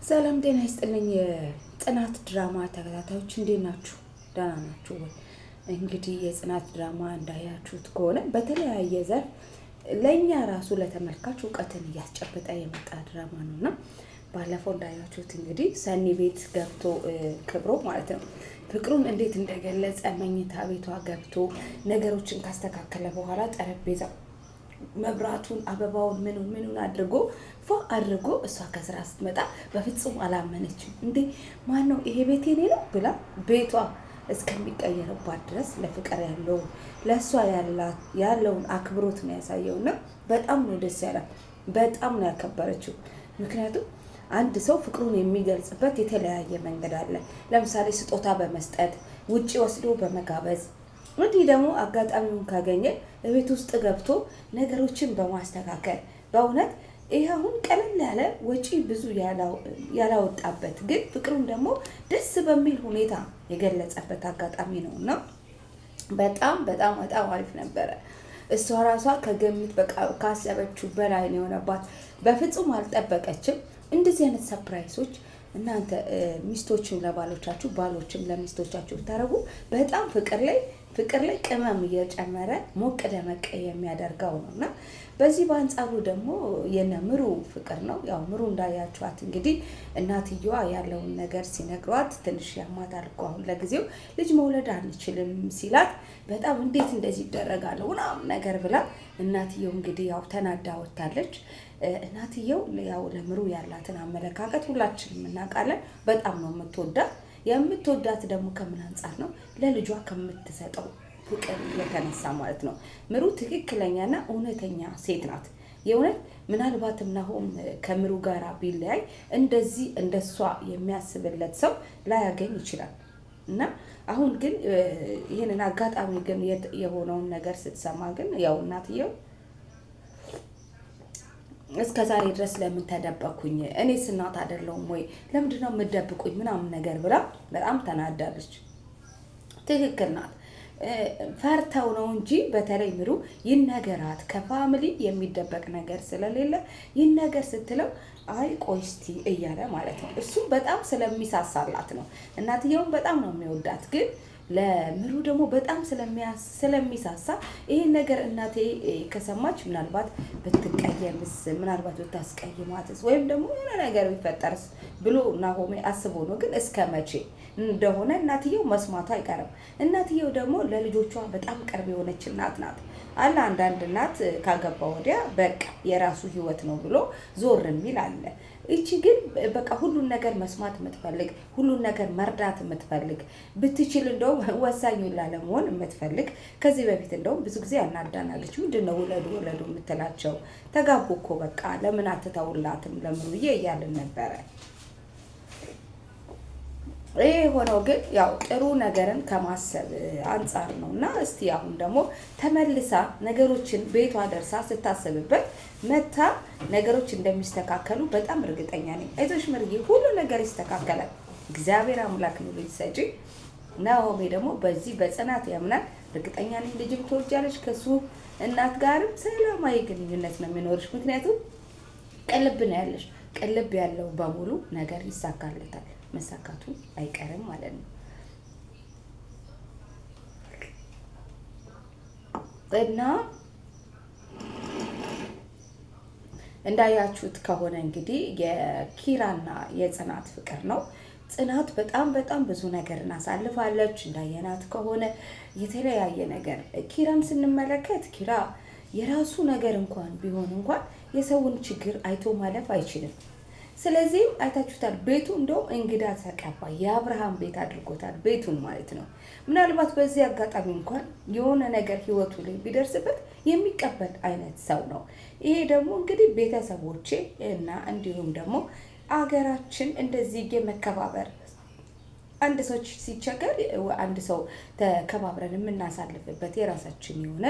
ሰላም ጤና ይስጥልኝ። የጽናት ድራማ ተከታታዮች እንዴት ናችሁ? ደህና ናችሁ ወይ? እንግዲህ የጽናት ድራማ እንዳያችሁት ከሆነ በተለያየ ዘርፍ ለእኛ ራሱ ለተመልካች እውቀትን እያስጨበጠ የመጣ ድራማ ነው እና ባለፈው እንዳያችሁት እንግዲህ ሰኒ ቤት ገብቶ ክብሮ ማለት ነው ፍቅሩን እንዴት እንደገለጸ መኝታ ቤቷ ገብቶ ነገሮችን ካስተካከለ በኋላ ጠረጴዛ መብራቱን አበባውን ምኑን አድርጎ አድርጎ እሷ ከስራ ስትመጣ በፍጹም አላመነችም። እንዴ ማነው ይሄ ቤት የኔ ነው ብላ ቤቷ እስከሚቀየርባት ድረስ ለፍቅር ለእሷ ያለውን አክብሮት ነው ያሳየውና በጣም ነው ደስ ያላት። በጣም ነው ያከበረችው። ምክንያቱም አንድ ሰው ፍቅሩን የሚገልጽበት የተለያየ መንገድ አለ። ለምሳሌ ስጦታ በመስጠት ውጪ ወስዶ በመጋበዝ እንዲህ ደግሞ አጋጣሚውን ካገኘ ቤት ውስጥ ገብቶ ነገሮችን በማስተካከል በእውነት ይህ አሁን ቀለል ያለ ወጪ ብዙ ያላወጣበት ግን ፍቅሩን ደግሞ ደስ በሚል ሁኔታ የገለጸበት አጋጣሚ ነው እና በጣም በጣም በጣም አሪፍ ነበረ። እሷ ራሷ ከግምት በቃ ካሰበችው በላይ ነው የሆነባት። በፍጹም አልጠበቀችም። እንደዚህ አይነት ሰርፕራይሶች እናንተ ሚስቶችም ለባሎቻችሁ ባሎችም ለሚስቶቻችሁ ታረጉ። በጣም ፍቅር ላይ ቅመም እየጨመረ ሞቅ ደመቅ የሚያደርገው ነው እና በዚህ በአንጻሩ ደግሞ የነ ምሩ ፍቅር ነው። ያው ምሩ እንዳያችኋት እንግዲህ እናትየዋ ያለውን ነገር ሲነግሯት ትንሽ ያማታል እኮ አሁን ለጊዜው ልጅ መውለድ አንችልም ሲላት በጣም እንዴት እንደዚህ ይደረጋል ምናምን ነገር ብላ እናትየው እንግዲህ ያው ተናዳ ወጥታለች። እናትየው ያው ለምሩ ያላትን አመለካከት ሁላችንም እናውቃለን። በጣም ነው የምትወዳት ደግሞ ከምን አንጻር ነው? ለልጇ ከምትሰጠው ፍቅር የተነሳ ማለት ነው። ምሩ ትክክለኛና እውነተኛ ሴት ናት። የእውነት ምናልባትም ናሆም ከምሩ ጋር ቢለያይ እንደዚህ እንደሷ የሚያስብለት ሰው ላያገኝ ይችላል እና አሁን ግን ይህንን አጋጣሚ ግን የሆነውን ነገር ስትሰማ ግን ያው እናትየው እስከ ዛሬ ድረስ ለምን ተደበቅኩኝ? እኔስ እናት አይደለሁም ወይ? ለምንድነው የምትደብቁኝ? ምናምን ነገር ብላ በጣም ተናዳለች። ትክክል ናት። ፈርተው ነው እንጂ በተለይ ምሩ ይነገራት ከፋሚሊ የሚደበቅ ነገር ስለሌለ ይነገር ስትለው አይ ቆይ እስቲ እያለ ማለት ነው። እሱም በጣም ስለሚሳሳላት ነው። እናትየውን በጣም ነው የሚወዳት ግን ለምሩ ደግሞ በጣም ስለሚሳሳ ይሄን ነገር እናቴ ከሰማች ምናልባት ብትቀየምስ፣ ምናልባት ብታስቀይማትስ ወይም ደግሞ የሆነ ነገር ቢፈጠርስ ብሎ ናሆሜ አስቦ ነው። ግን እስከ መቼ እንደሆነ እናትየው መስማቱ አይቀርም። እናትየው ደግሞ ለልጆቿ በጣም ቅርብ የሆነች እናት ናት። አለ አንዳንድ እናት ካገባ ወዲያ በቃ የራሱ ህይወት ነው ብሎ ዞር የሚል አለ። እቺ ግን በቃ ሁሉን ነገር መስማት የምትፈልግ ሁሉን ነገር መርዳት የምትፈልግ ብትችል እንደውም ወሳኙን ላለመሆን የምትፈልግ ከዚህ በፊት እንደውም ብዙ ጊዜ አናዳናለች። ምንድነው ውለዱ የምትላቸው? ተጋቡ እኮ በቃ ለምን አትተውላትም ለምሩዬ እያልን ነበረ። ይሄ ሆነው ግን ያው ጥሩ ነገርን ከማሰብ አንጻር ነው እና እስቲ አሁን ደግሞ ተመልሳ ነገሮችን ቤቷ ደርሳ ስታስብበት መታ ነገሮች እንደሚስተካከሉ በጣም እርግጠኛ ነኝ። አይዞሽ ምርዬ ሁሉ ነገር ይስተካከላል። እግዚአብሔር አምላክ ነው ልጅ ሰጪ። ናሆሜ ደግሞ በዚህ በጽናት ያምናል። እርግጠኛ ነኝ ልጅም ትወልጃለሽ። ከሱ እናት ጋርም ሰላማዊ ግንኙነት ነው የሚኖርሽ። ምክንያቱም ቅልብ ነው ያለሽ። ቅልብ ያለው በሙሉ ነገር ይሳካለታል። መሳካቱ አይቀርም ማለት ነው እና እንዳያችሁት ከሆነ እንግዲህ የኪራና የጽናት ፍቅር ነው። ጽናት በጣም በጣም ብዙ ነገር እናሳልፋለች። እንዳየናት ከሆነ የተለያየ ነገር ኪራን ስንመለከት ኪራ የራሱ ነገር እንኳን ቢሆን የሰውን ችግር አይቶ ማለፍ አይችልም። ስለዚህም አይታችሁታል። ቤቱ እንደውም እንግዳ ተቀባይ የአብርሃም ቤት አድርጎታል፣ ቤቱን ማለት ነው። ምናልባት በዚህ አጋጣሚ እንኳን የሆነ ነገር ህይወቱ ላይ ቢደርስበት የሚቀበል አይነት ሰው ነው። ይሄ ደግሞ እንግዲህ ቤተሰቦቼ እና እንዲሁም ደግሞ አገራችን እንደዚህ የመከባበር አንድ ሰው ሲቸገር አንድ ሰው ተከባብረን የምናሳልፍበት የራሳችን የሆነ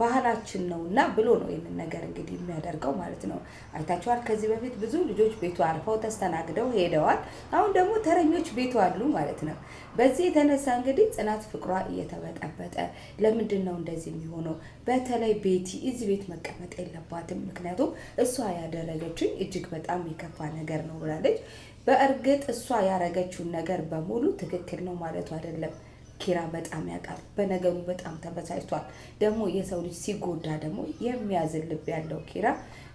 ባህላችን ነው እና ብሎ ነው ይህንን ነገር እንግዲህ የሚያደርገው ማለት ነው። አይታችኋል። ከዚህ በፊት ብዙ ልጆች ቤቱ አርፈው ተስተናግደው ሄደዋል። አሁን ደግሞ ተረኞች ቤቱ አሉ ማለት ነው። በዚህ የተነሳ እንግዲህ ጽናት ፍቅሯ እየተበጠበጠ ለምንድን ነው እንደዚህ የሚሆነው? በተለይ ቤቲ እዚህ ቤት መቀመጥ የለባትም ምክንያቱም እሷ ያደረገችኝ እጅግ በጣም የከፋ ነገር ነው ብላለች። በእርግጥ እሷ ያደረገችውን ነገር በሙሉ ትክክል ነው ማለቱ አይደለም። ኪራ በጣም ያውቃል። በነገሩ በጣም ተበሳጭቷል። ደግሞ የሰው ልጅ ሲጎዳ ደግሞ የሚያዝን ልብ ያለው ኪራ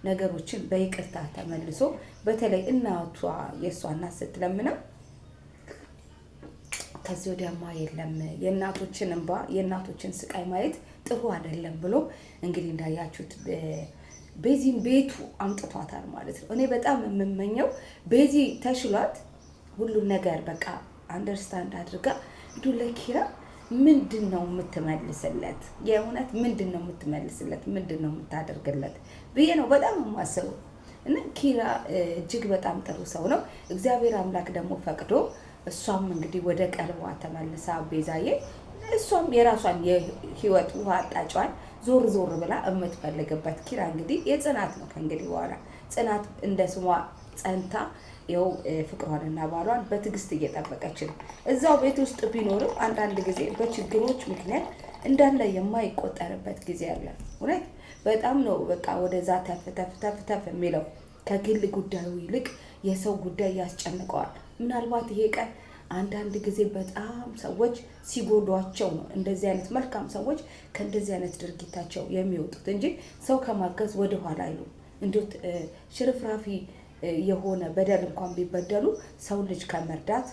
ነገሮችን በይቅርታ ተመልሶ በተለይ እናቷ የእሷ እናት ስትለምነው ከዚህ ወዲያማ የለም የእናቶችን እንባ የእናቶችን ስቃይ ማየት ጥሩ አይደለም ብሎ እንግዲህ እንዳያችሁት ቤዚን ቤቱ አምጥቷታል ማለት ነው። እኔ በጣም የምመኘው ቤዚ ተሽሏት ሁሉም ነገር በቃ አንደርስታንድ አድርጋ እንዱ ለኪራ ምንድን ነው የምትመልስለት? የእውነት ምንድን ነው የምትመልስለት? ምንድን ነው የምታደርግለት ብዬ ነው በጣም የማስበው። እና ኪራ እጅግ በጣም ጥሩ ሰው ነው። እግዚአብሔር አምላክ ደግሞ ፈቅዶ እሷም እንግዲህ ወደ ቀልቧ ተመልሳ ቤዛዬ እሷም የራሷን የህይወት ውሃ አጣጯን ዞር ዞር ብላ የምትፈልግበት ኪራ እንግዲህ የጽናት ነው። ከእንግዲህ በኋላ ጽናት እንደ ስሟ ጸንታ ይኸው ፍቅሯንና ባሏን በትዕግስት እየጠበቀች ነው። እዛው ቤት ውስጥ ቢኖርም አንዳንድ ጊዜ በችግሮች ምክንያት እንዳለ የማይቆጠርበት ጊዜ አለ። እውነት በጣም ነው በቃ ወደዛ ተፍ ተፍ ተፍ ተፍ የሚለው ከግል ጉዳዩ ይልቅ የሰው ጉዳይ ያስጨንቀዋል። ምናልባት ይሄ ቀን አንዳንድ ጊዜ በጣም ሰዎች ሲጎዷቸው ነው እንደዚህ አይነት መልካም ሰዎች ከእንደዚህ አይነት ድርጊታቸው የሚወጡት እንጂ ሰው ከማገዝ ወደኋላ አይሉም። እንዴት ሽርፍራፊ የሆነ በደል እንኳን ቢበደሉ ሰው ልጅ ከመርዳት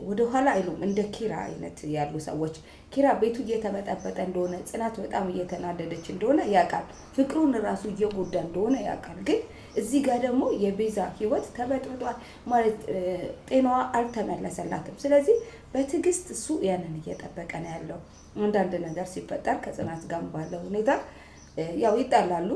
ወደ ኋላ አይሉም። እንደ ኪራ አይነት ያሉ ሰዎች ኪራ ቤቱ እየተበጠበጠ እንደሆነ ጽናት በጣም እየተናደደች እንደሆነ ያውቃል። ፍቅሩን ራሱ እየጎዳ እንደሆነ ያውቃል። ግን እዚህ ጋር ደግሞ የቤዛ ህይወት ተበጥብጧል ማለት ጤናዋ አልተመለሰላትም። ስለዚህ በትዕግስት እሱ ያንን እየጠበቀ ነው ያለው። አንዳንድ ነገር ሲፈጠር ከጽናት ጋር ባለው ሁኔታ ያው ይጣላሉ፣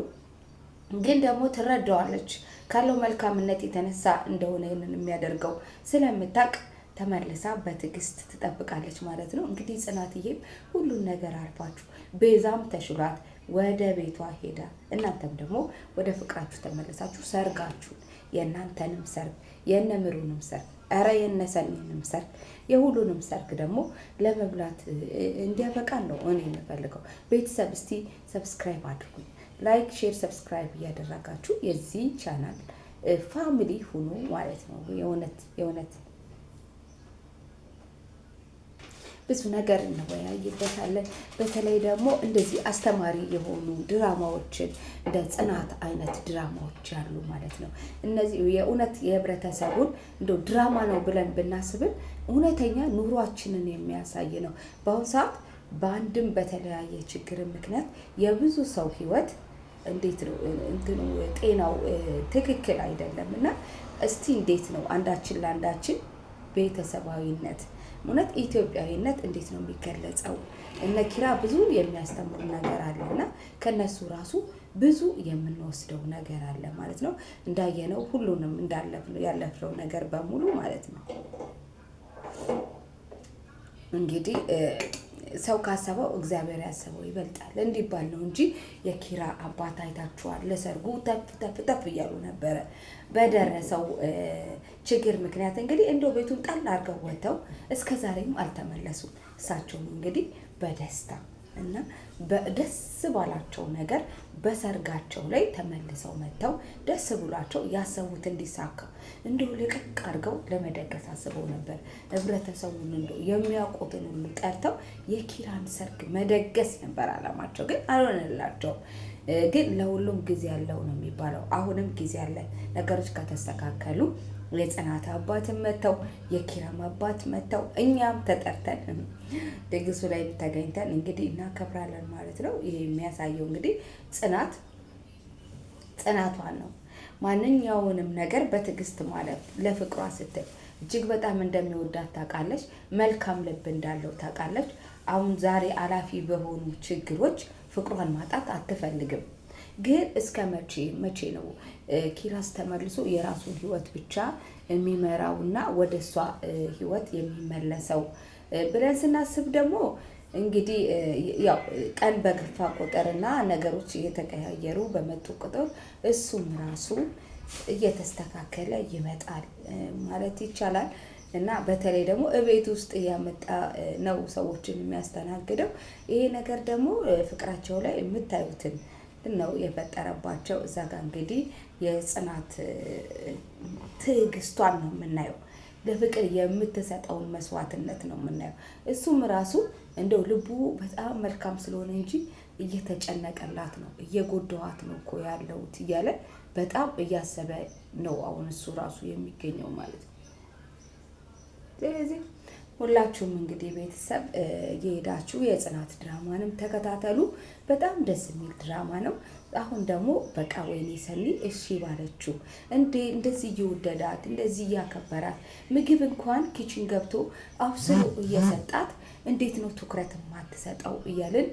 ግን ደግሞ ትረዳዋለች ካለው መልካምነት የተነሳ እንደሆነ ይህንን የሚያደርገው ስለምታውቅ ተመልሳ በትዕግስት ትጠብቃለች ማለት ነው። እንግዲህ ጽናትዬም ሁሉን ነገር አልፋችሁ ቤዛም ተሽሏት ወደ ቤቷ ሄዳ እናንተም ደግሞ ወደ ፍቅራችሁ ተመለሳችሁ ሰርጋችሁን የእናንተንም ሰርግ የነምሩንም ሰርግ ኧረ የነሰኒንም ሰርግ የሁሉንም ሰርግ ደግሞ ለመብላት እንዲያበቃን ነው እኔ የምፈልገው። ቤተሰብ እስቲ ሰብስክራይብ አድርጉኝ። ላይክ፣ ሼር፣ ሰብስክራይብ እያደረጋችሁ የዚህ ቻናል ፋሚሊ ሁኑ ማለት ነው። የእውነት ብዙ ነገር እንወያይበታለን። በተለይ ደግሞ እንደዚህ አስተማሪ የሆኑ ድራማዎችን እንደ ጽናት አይነት ድራማዎች ያሉ ማለት ነው። እነዚህ የእውነት የህብረተሰቡን እንደው ድራማ ነው ብለን ብናስብን እውነተኛ ኑሯችንን የሚያሳይ ነው። በአሁኑ ሰዓት በአንድም በተለያየ ችግር ምክንያት የብዙ ሰው ህይወት እንዴት ነው እንትኑ ጤናው ትክክል አይደለም እና እስቲ እንዴት ነው አንዳችን ለአንዳችን ቤተሰባዊነት እውነት ኢትዮጵያዊነት እንዴት ነው የሚገለጸው? እነ ኪራ ብዙ የሚያስተምሩ ነገር አለና ከነሱ ራሱ ብዙ የምንወስደው ነገር አለ ማለት ነው። እንዳየነው ሁሉንም ያለፍነው ነገር በሙሉ ማለት ነው። እንግዲህ ሰው ካሰበው እግዚአብሔር ያሰበው ይበልጣል እንዲባል ነው እንጂ የኪራ አባት አይታችኋል። ለሰርጉ ተፍ እያሉ ነበረ። በደረሰው ችግር ምክንያት እንግዲህ እንደው ቤቱን ጣል አድርገው ወጥተው እስከ ዛሬም አልተመለሱም። እሳቸውም እንግዲህ በደስታ እና በደስ ባላቸው ነገር በሰርጋቸው ላይ ተመልሰው መጥተው ደስ ብሏቸው ያሰቡት እንዲሳካ እንደው ልቅቅ አድርገው ለመደገስ አስበው ነበር። ህብረተሰቡን እንደው የሚያውቁትን ሁሉ ጠርተው የኪራን ሰርግ መደገስ ነበር አላማቸው፣ ግን አልሆነላቸውም። ግን ለሁሉም ጊዜ ያለው ነው የሚባለው። አሁንም ጊዜ አለ። ነገሮች ከተስተካከሉ የጽናት አባትም መተው የኪራም አባት መተው እኛም ተጠርተን ድግሱ ላይ ተገኝተን እንግዲህ እናከብራለን ማለት ነው። ይሄ የሚያሳየው እንግዲህ ጽናቷን ነው። ማንኛውንም ነገር በትዕግስት ማለት ለፍቅሯ ስትል እጅግ በጣም እንደሚወዳት ታውቃለች። መልካም ልብ እንዳለው ታውቃለች። አሁን ዛሬ አላፊ በሆኑ ችግሮች ፍቅሯን ማጣት አትፈልግም። ግን እስከ መቼ ነው ኪራስ ተመልሶ የራሱን ህይወት ብቻ የሚመራውና ወደ እሷ ህይወት የሚመለሰው ብለን ስናስብ ደግሞ እንግዲህ ያው ቀን በገፋ ቁጥርና ነገሮች እየተቀያየሩ በመጡ ቁጥር እሱም ራሱ እየተስተካከለ ይመጣል ማለት ይቻላል። እና በተለይ ደግሞ እቤት ውስጥ እያመጣ ነው ሰዎችን የሚያስተናግደው። ይሄ ነገር ደግሞ ፍቅራቸው ላይ የምታዩትን ነው የፈጠረባቸው። እዛ ጋር እንግዲህ የጽናት ትዕግስቷን ነው የምናየው። ለፍቅር የምትሰጠውን መስዋዕትነት ነው የምናየው። እሱም ራሱ እንደው ልቡ በጣም መልካም ስለሆነ እንጂ እየተጨነቀላት ነው፣ እየጎዳኋት ነው እኮ ያለሁት እያለ በጣም እያሰበ ነው አሁን እሱ ራሱ የሚገኘው ማለት ነው። ስለዚህ ሁላችሁም እንግዲህ ቤተሰብ የሄዳችሁ የጽናት ድራማንም ተከታተሉ። በጣም ደስ የሚል ድራማ ነው። አሁን ደግሞ በቃ ወይኔ ሰኒ እሺ ባለችው እንደዚህ እየወደዳት እንደዚህ እያከበራት ምግብ እንኳን ኪችን ገብቶ አብስሎ እየሰጣት እንዴት ነው ትኩረት የማትሰጠው እያልን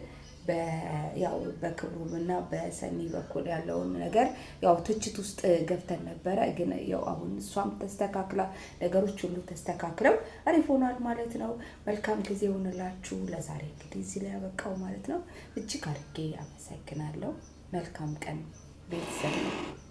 ያው በክብሩምና በሰኒ በኩል ያለውን ነገር ያው ትችት ውስጥ ገብተን ነበረ። ግን ያው አሁን እሷም ተስተካክላ ነገሮች ሁሉ ተስተካክለው አሪፍ ሆኗል ማለት ነው። መልካም ጊዜ ይሁንላችሁ። ለዛሬ እንግዲህ እዚህ ላይ ያበቃው ማለት ነው። እጅግ አድርጌ አመሰግናለሁ። መልካም ቀን ቤተሰብ።